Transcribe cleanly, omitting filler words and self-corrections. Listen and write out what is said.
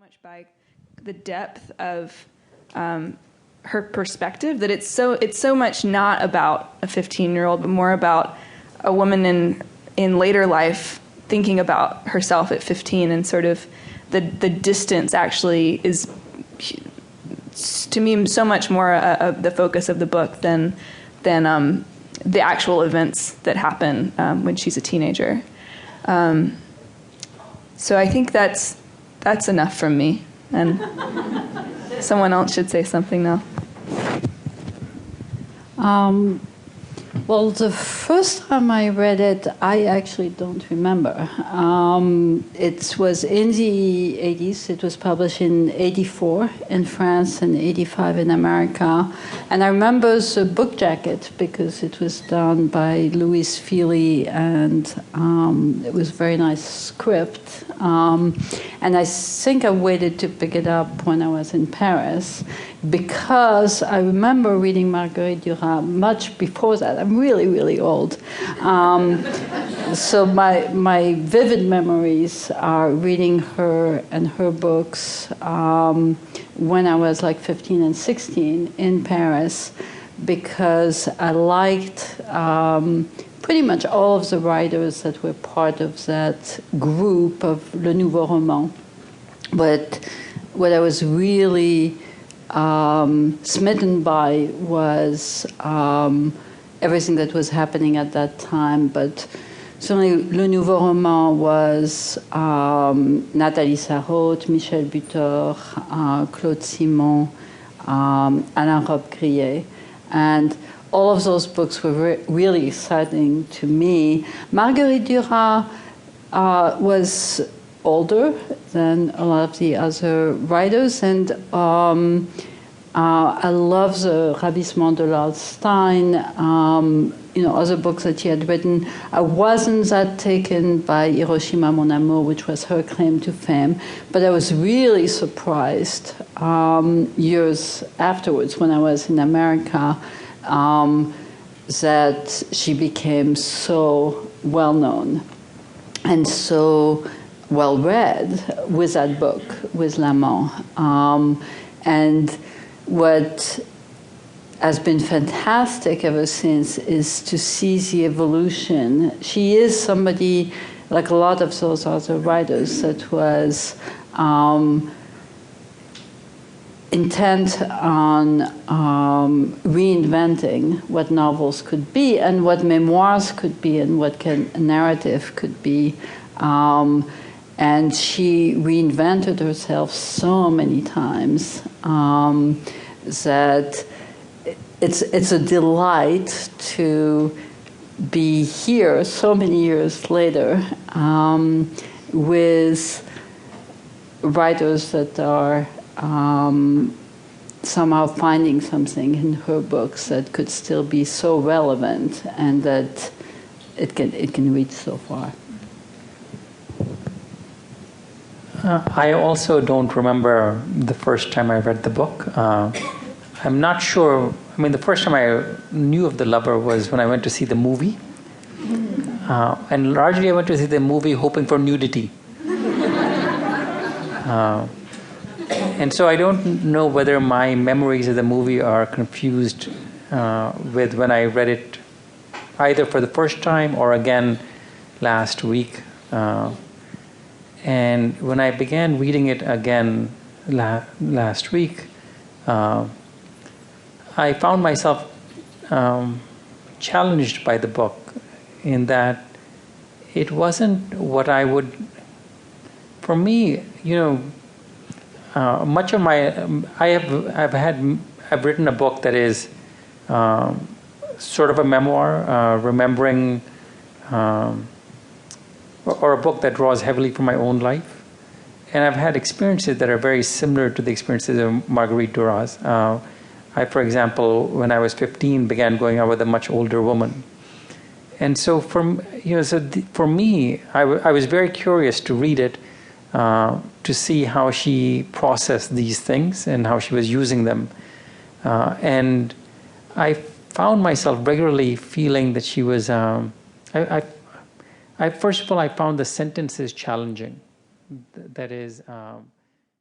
much by the depth of her perspective that it's so much not about a 15-year-old, but more about a woman in later life thinking about herself at 15, and sort of the distance actually is, to me, so much more the focus of the book than the actual events that happen when she's a teenager. So I think that's enough from me, and someone else should say something now. Well, the first time I read it, I actually don't remember. It was in the 80s. It was published in 84 in France and 85 in America. And I remember the book jacket because it was done by Louis Feely, and it was a very nice script. And I think I waited to pick it up when I was in Paris, because I remember reading Marguerite Duras much before that. I'm really, really old. So my vivid memories are reading her and her books when I was like 15 and 16 in Paris, because I liked pretty much all of the writers that were part of that group of Le Nouveau Roman. But what I was really smitten by was everything that was happening at that time. But certainly Le Nouveau Roman was Nathalie Sarraute, Michel Butor, Claude Simon, Alain Robbe-Grillet. And all of those books were really exciting to me. Marguerite Duras was older than a lot of the other writers, and I love the Ravissement de l'Alstein, other books that she had written. I wasn't that taken by Hiroshima Mon Amour, which was her claim to fame, but I was really surprised years afterwards when I was in America that she became so well-known and so well-read with that book, with L'Amant. And what has been fantastic ever since is to see the evolution. She is somebody, like a lot of those other writers, that was intent on reinventing what novels could be and what memoirs could be and what a narrative could be. And she reinvented herself so many times that it's a delight to be here so many years later with writers that are somehow finding something in her books that could still be so relevant, and that it can reach so far. I also don't remember the first time I read the book. I'm not sure. I mean, the first time I knew of The Lover was when I went to see the movie. And largely I went to see the movie hoping for nudity. And so I don't know whether my memories of the movie are confused with when I read it either for the first time or again last week. And when I began reading it again last week, I found myself challenged by the book in that it wasn't what I would, for me, much of my, I've written a book that is sort of a memoir, remembering, or a book that draws heavily from my own life. And I've had experiences that are very similar to the experiences of Marguerite Duras. I, for example, when I was 15, began going out with a much older woman. And so for me, I was very curious to read it, to see how she processed these things and how she was using them. And I found myself regularly feeling that she was, first of all, I found the sentences challenging. That is,